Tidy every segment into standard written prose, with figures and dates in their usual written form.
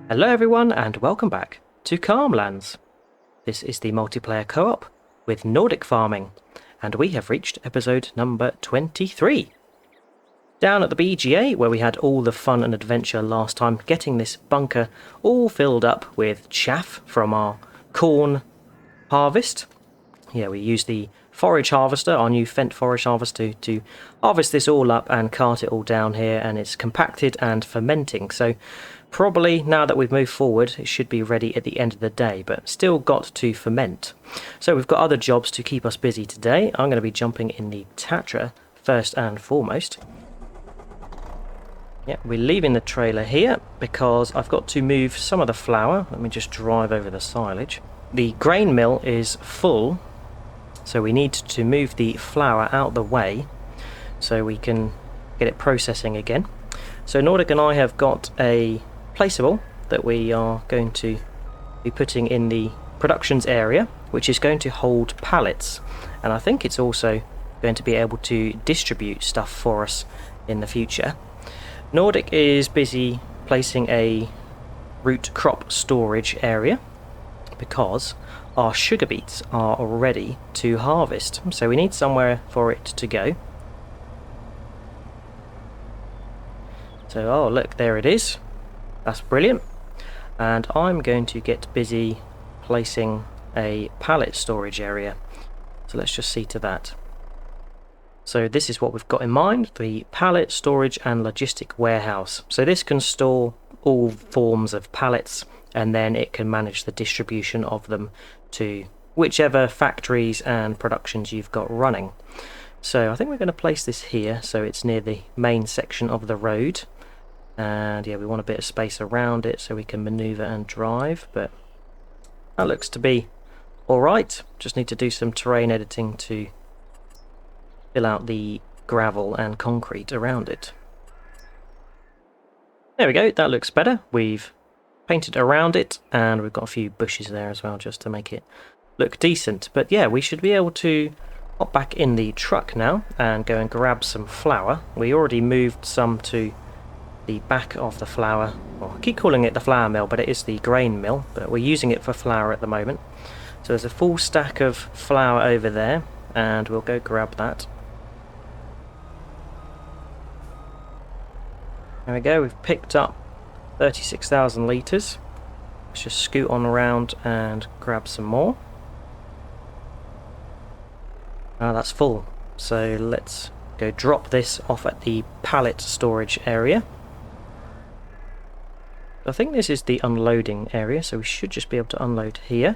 Hello everyone and welcome back to Calmlands. This is the multiplayer co-op with Nordic farming and we have reached episode number 23. Down at the BGA where we had all the fun and adventure last time, getting this bunker all filled up with chaff from our corn harvest. Yeah, we used the forage harvester, our new Fendt forage harvester, to harvest this all up and cart it all down here, and it's compacted and fermenting. So probably now that we've moved forward, it should be ready at the end of the day, but still got to ferment. So we've got other jobs to keep us busy today. I'm going to be jumping in the Tatra first and foremost. Yeah, we're leaving the trailer here because I've got to move some of the flour. Let me just drive over the silage. The grain mill is full, so we need to move the flour out the way so we can get it processing again. So Nordic and I have got a placeable that we are going to be putting in the productions area, which is going to hold pallets, and I think it's also going to be able to distribute stuff for us in the future. Nordic is busy placing a root crop storage area because our sugar beets are ready to harvest, so we need somewhere for it to go. So, oh look, there it is. That's brilliant. And I'm going to get busy placing a pallet storage area. So let's just see to that. So this is what we've got in mind, the pallet storage and logistic warehouse. So this can store all forms of pallets, and then it can manage the distribution of them to whichever factories and productions you've got running. So I think we're going to place this here so it's near the main section of the road, and yeah, we want a bit of space around it so we can maneuver and drive, but that looks to be alright. Just need to do some terrain editing to fill out the gravel and concrete around it. There we go, that looks better. We've painted around it and we've got a few bushes there as well just to make it look decent. But yeah, we should be able to hop back in the truck now and go and grab some flour. We already moved some to the back of the flour, well, I keep calling it the flour mill, but it is the grain mill, but we're using it for flour at the moment. So there's a full stack of flour over there and we'll go grab that. There we go, we've picked up 36,000 litres. Let's just scoot on around and grab some more. That's full, so let's go drop this off at the pallet storage area. I think this is the unloading area, so we should just be able to unload here.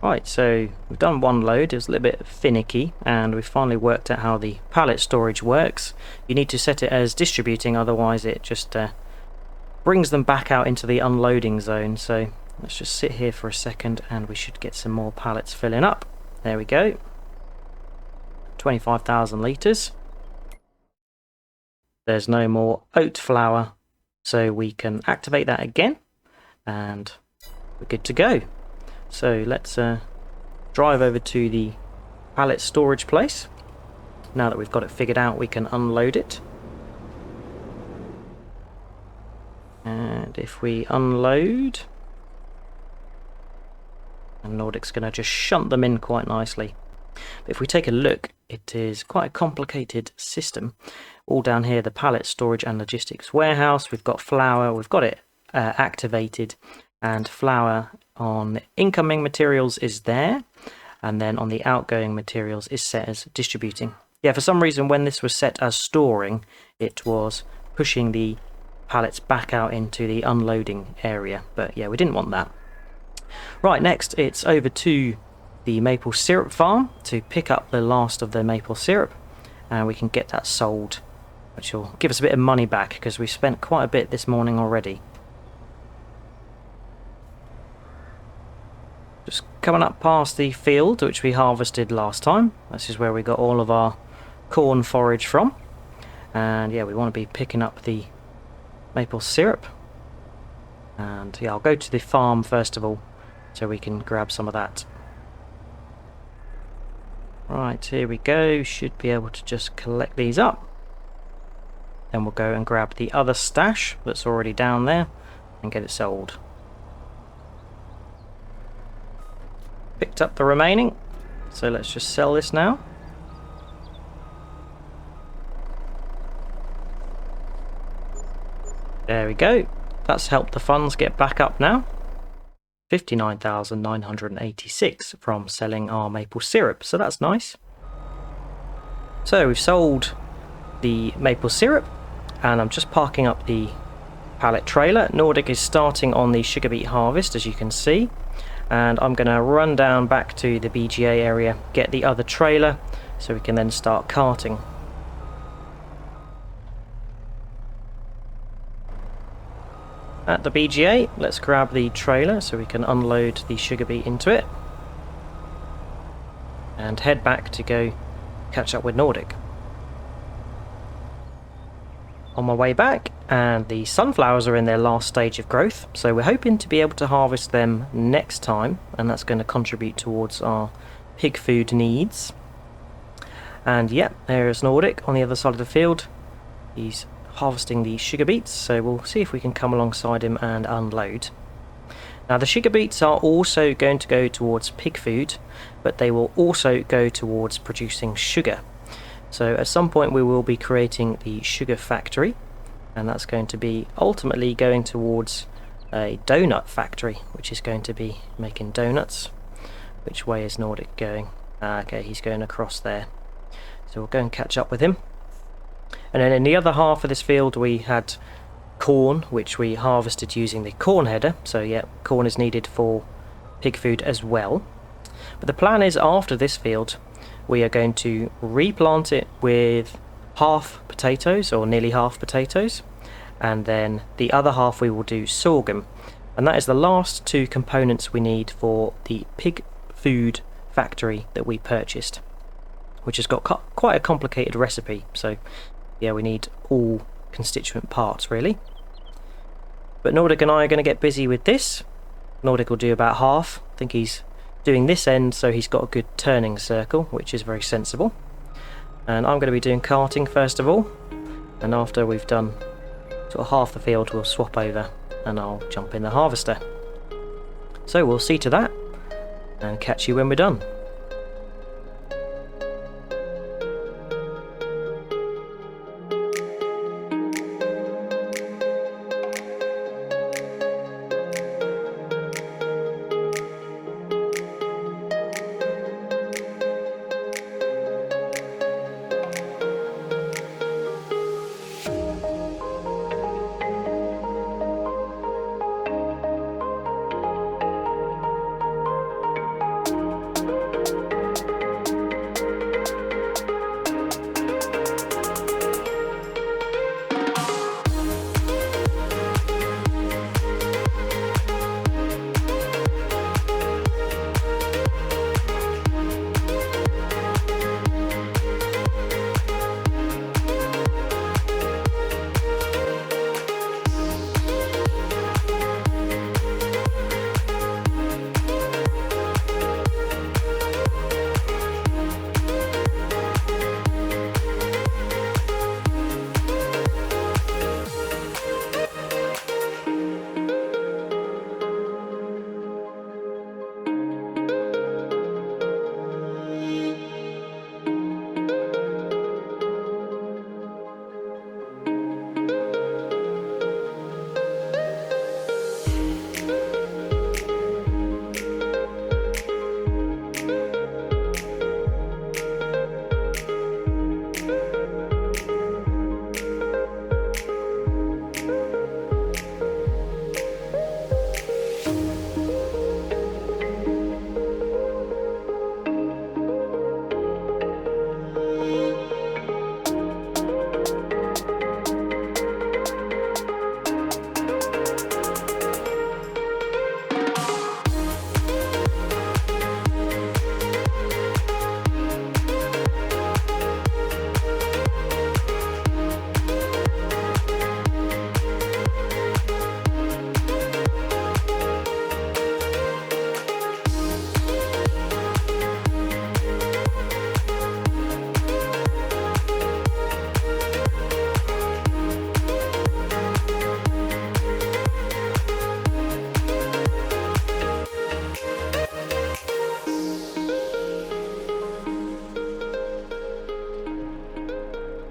Right, so we've done one load. It was a little bit finicky, and we've finally worked out how the pallet storage works. You need to set it as distributing, otherwise it just brings them back out into the unloading zone. So let's just sit here for a second and we should get some more pallets filling up. There we go. 25,000 litres. There's no more oat flour, so we can activate that again and we're good to go. So let's drive over to the pallet storage place. Now that we've got it figured out, we can unload it. And if we unload, and Nordic's going to just shunt them in quite nicely. But if we take a look, it is quite a complicated system. All down here, the pallet storage and logistics warehouse, we've got flour, we've got it activated, and flour on incoming materials is there, and then on the outgoing materials is set as distributing. Yeah, for some reason when this was set as storing, it was pushing the pallets back out into the unloading area, but yeah, we didn't want that. Right, next it's over to the maple syrup farm to pick up the last of the maple syrup, and we can get that sold, which will give us a bit of money back because we spent quite a bit this morning already. Just coming up past the field which we harvested last time. This is where we got all of our corn forage from, and yeah, we want to be picking up the maple syrup. And yeah, I'll go to the farm first of all so we can grab some of that. Right, here we go. Should be able to just collect these up. then we'll go and grab the other stash that's already down there and get it sold. Picked up the remaining, so let's just sell this now. There we go. That's helped the funds get back up now. 59,986 from selling our maple syrup, so that's nice. So we've sold the maple syrup, and I'm just parking up the pallet trailer. Nordic is starting on the sugar beet harvest, as you can see, and I'm going to run down back to the BGA area, get the other trailer, so we can then start carting. At the BGA, let's grab the trailer so we can unload the sugar beet into it and head back to go catch up with Nordic. On my way back, and the sunflowers are in their last stage of growth, so we're hoping to be able to harvest them next time, and that's going to contribute towards our pig food needs. And yeah, there's Nordic on the other side of the field. He's harvesting the sugar beets, so we'll see if we can come alongside him and unload. Now the sugar beets are also going to go towards pig food, but they will also go towards producing sugar. So at some point we will be creating the sugar factory, and that's going to be ultimately going towards a donut factory, which is going to be making donuts. Which way is Nordic going? Okay, he's going across there. So we'll go and catch up with him. And then in the other half of this field we had corn, which we harvested using the corn header. So yeah, corn is needed for pig food as well. But the plan is, after this field we are going to replant it with half potatoes, or nearly half potatoes, and then the other half we will do sorghum. And that is the last two components we need for the pig food factory that we purchased, which has got quite a complicated recipe. So yeah, we need all constituent parts really. But Nordic and I are going to get busy with this. Nordic will do about half. I think he's doing this end so he's got a good turning circle, which is very sensible. And I'm going to be doing carting first of all, and after we've done sort of half the field we'll swap over and I'll jump in the harvester. So we'll see to that and catch you when we're done.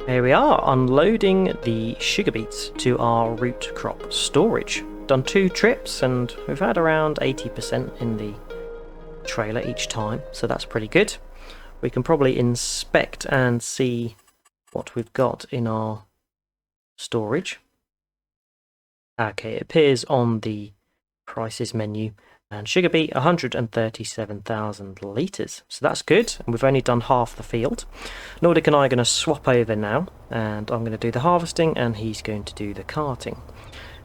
Here we are, unloading the sugar beets to our root crop storage. Done 2 trips and we've had around 80% in the trailer each time, so that's pretty good. We can probably inspect and see what we've got in our storage. Okay, it appears on the prices menu, and sugar beet 137,000 litres, so that's good, and we've only done half the field. Nordic and I are going to swap over now, and I'm going to do the harvesting and he's going to do the carting.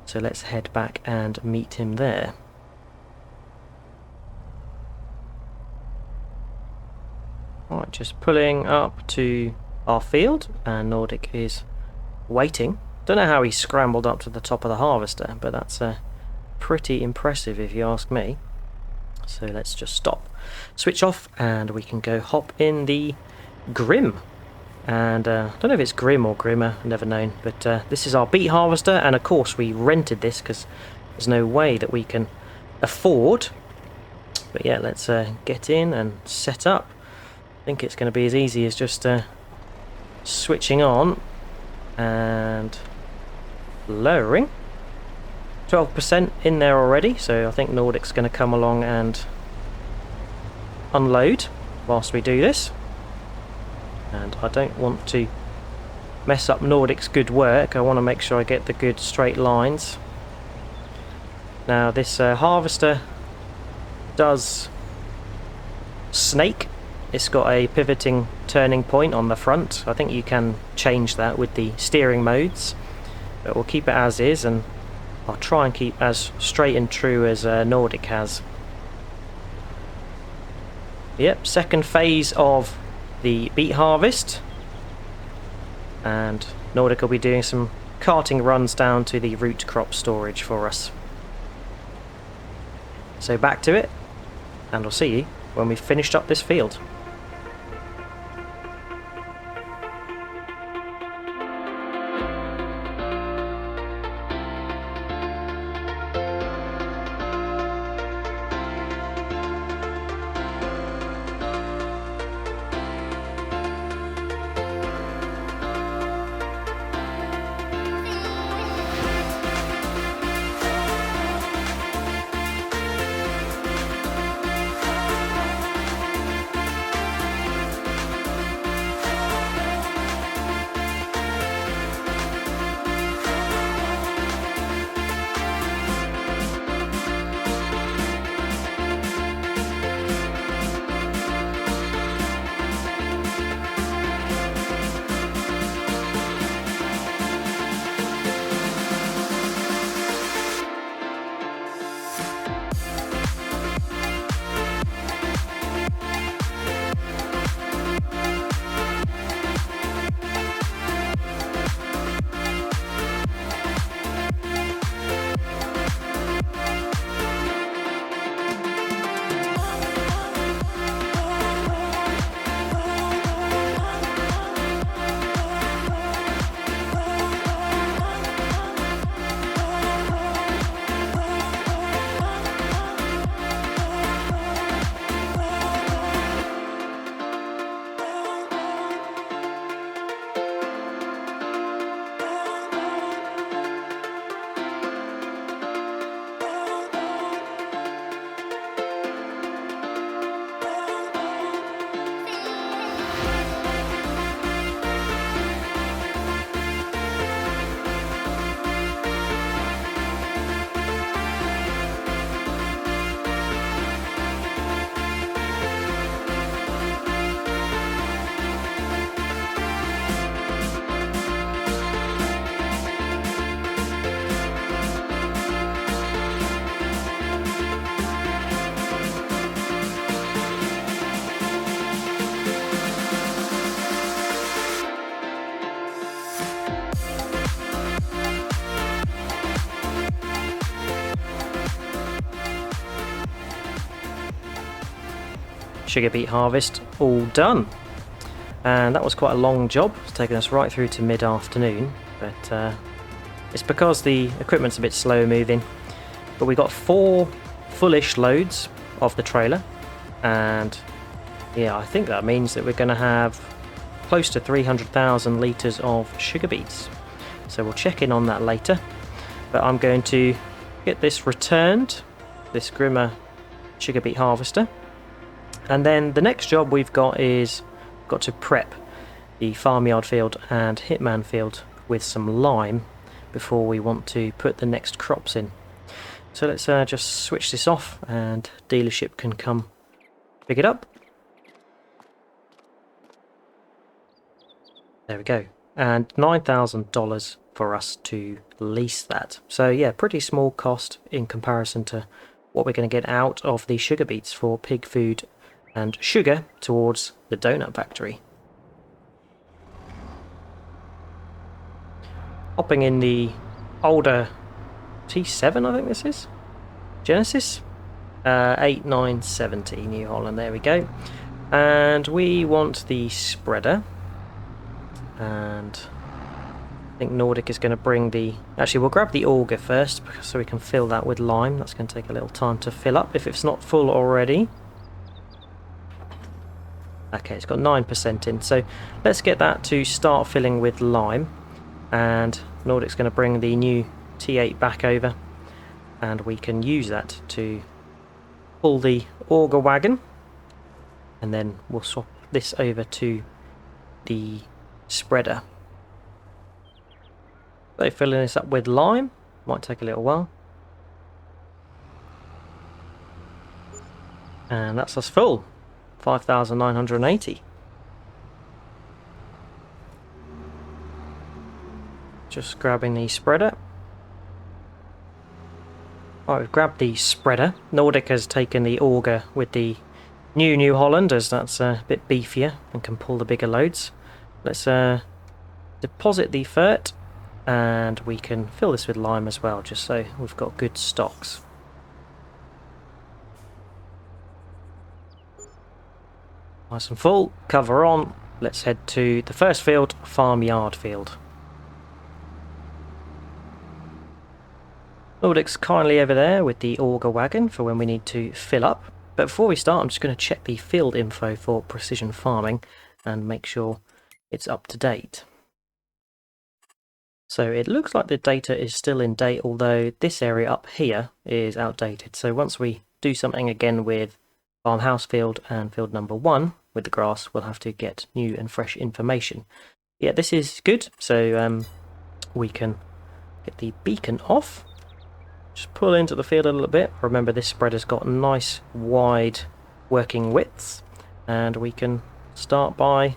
So let's head back and meet him there. Right, just pulling up to our field, and Nordic is waiting. Don't know how he scrambled up to the top of the harvester, but that's pretty impressive if you ask me. So let's just stop, switch off, and we can go hop in the Grim. And I don't know if it's Grim or Grimmer, never known, but this is our beet harvester, and of course we rented this because there's no way that we can afford. But yeah, let's get in and set up. I think it's going to be as easy as just switching on and lowering. 12% in there already, so I think Nordic's going to come along and unload whilst we do this. And I don't want to mess up Nordic's good work. I want to make sure I get the good straight lines. Now this harvester does snake. It's got a pivoting turning point on the front. I think you can change that with the steering modes, but we'll keep it as is, and I'll try and keep as straight and true as Nordic has. Yep, second phase of the beet harvest, and Nordic will be doing some carting runs down to the root crop storage for us. So back to it, and I'll see you when we've finished up this field. sugar beet harvest all done. And that was quite a long job. It's taken us right through to mid-afternoon, but it's because the equipment's a bit slow moving. But we got 4 fullish loads of the trailer, and yeah, I think that means that we're going to have close to 300,000 litres of sugar beets. So we'll check in on that later. But I'm going to get this returned, this Grimmer sugar beet harvester. And then the next job we've got is got to prep the farmyard field and hitman field with some lime before we want to put the next crops in. So let's just switch this off and dealership can come pick it up. There we go. And $9,000 for us to lease that. So yeah, pretty small cost in comparison to what we're going to get out of the sugar beets for pig food and sugar towards the donut factory. Hopping in the older T7, I think this is Genesis 8970 New Holland. There we go. And we want the spreader, and I think Nordic is going to bring the... Actually, we'll grab the auger first so we can fill that with lime. That's going to take a little time to fill up if it's not full already. Okay, it's got 9% in, so let's get that to start filling with lime. And Nordic's going to bring the new T8 back over, and we can use that to pull the auger wagon, and then we'll swap this over to the spreader. So filling this up with lime might take a little while. And that's us full. 5,980. Just grabbing the spreader. Right, we've grabbed the spreader. Nordic has taken the auger with the New Holland, as that's a bit beefier and can pull the bigger loads. Let's deposit the fert, and we can fill this with lime as well, just so we've got good stocks. Nice and full, cover on. Let's head to the first field, farmyard field. Nordic's kindly over there with the auger wagon for when we need to fill up. But before we start, I'm just going to check the field info for precision farming and make sure it's up to date. So it looks like the data is still in date, although this area up here is outdated. So once we do something again with farmhouse field and field number 1 with the grass, we'll have to get new and fresh information. Yeah, this is good. So we can get the beacon off. Just pull into the field a little bit. Remember, this spreader's got nice wide working widths, and we can start by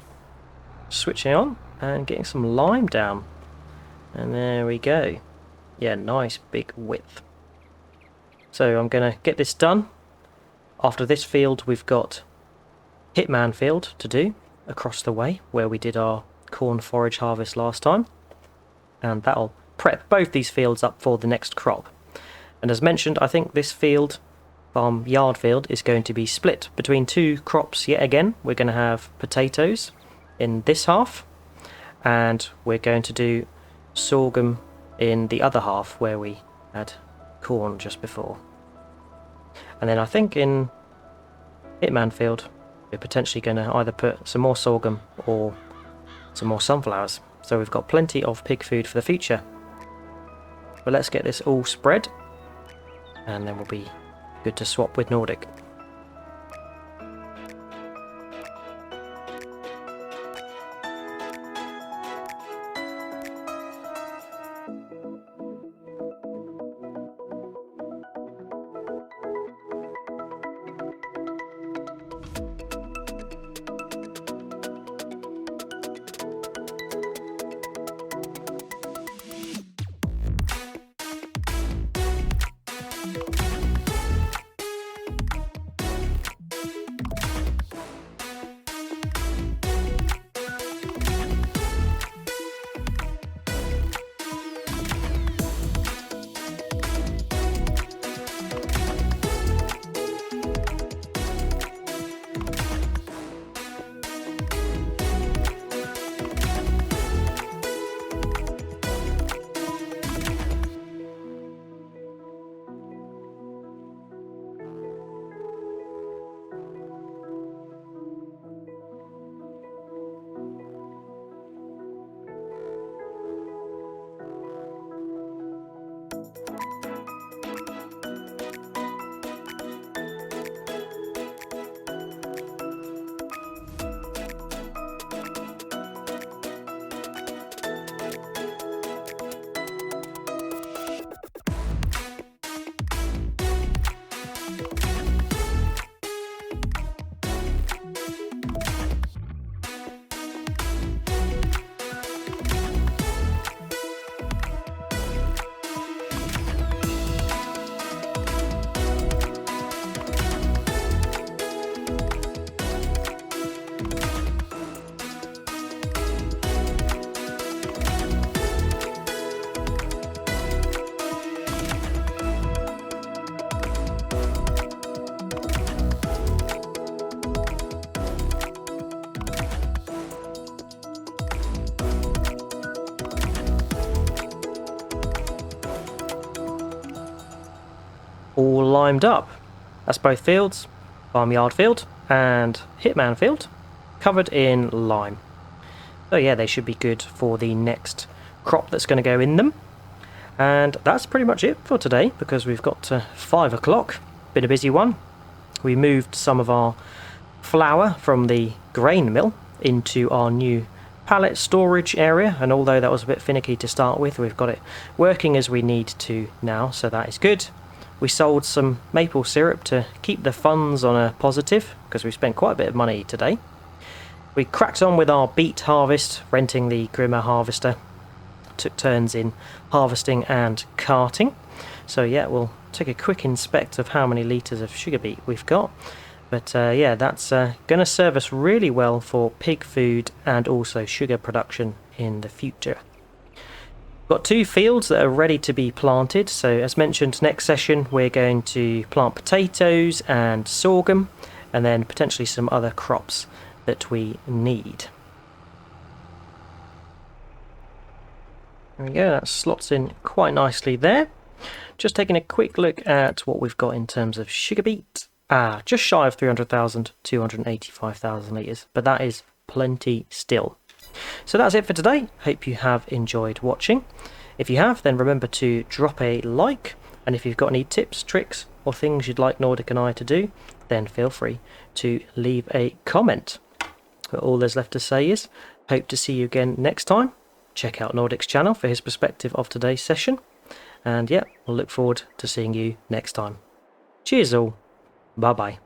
switching on and getting some lime down. And there we go. Yeah, nice big width. So I'm going to get this done. After this field, we've got Hitman field to do across the way where we did our corn forage harvest last time, and that'll prep both these fields up for the next crop. And as mentioned, I think this field, farmyard field, is going to be split between 2 crops yet again. We're going to have potatoes in this half, and we're going to do sorghum in the other half where we had corn just before. And then I think in Hitman field, we're potentially going to either put some more sorghum or some more sunflowers. So we've got plenty of pig food for the future. But let's get this all spread, and then we'll be good to swap with Nordic. all limed up. That's both fields, farmyard field and hitman field, covered in lime. So yeah, they should be good for the next crop that's going to go in them. And that's pretty much it for today, because we've got to 5 o'clock. Been a busy one. We moved some of our flour from the grain mill into our new pallet storage area, and although that was a bit finicky to start with, we've got it working as we need to now, so that is good. We sold some maple syrup to keep the funds on a positive, because we spent quite a bit of money today. We cracked on with our beet harvest, renting the Grimmer harvester. Took turns in harvesting and carting. So yeah, we'll take a quick inspect of how many litres of sugar beet we've got. But yeah, that's going to serve us really well for pig food and also sugar production in the future. Got 2 fields that are ready to be planted. So as mentioned, next session we're going to plant potatoes and sorghum, and then potentially some other crops that we need. There we go, that slots in quite nicely there. Just taking a quick look at what we've got in terms of sugar beet. Just shy of 300,000, 285,000 litres, but that is plenty still. So that's it for today. Hope you have enjoyed watching. If you have, then remember to drop a like, and if you've got any tips, tricks, or things you'd like Nordic and I to do, then feel free to leave a comment. But all there's left to say is, hope to see you again next time. Check out Nordic's channel for his perspective of today's session. And yeah, we'll look forward to seeing you next time. Cheers all. Bye bye.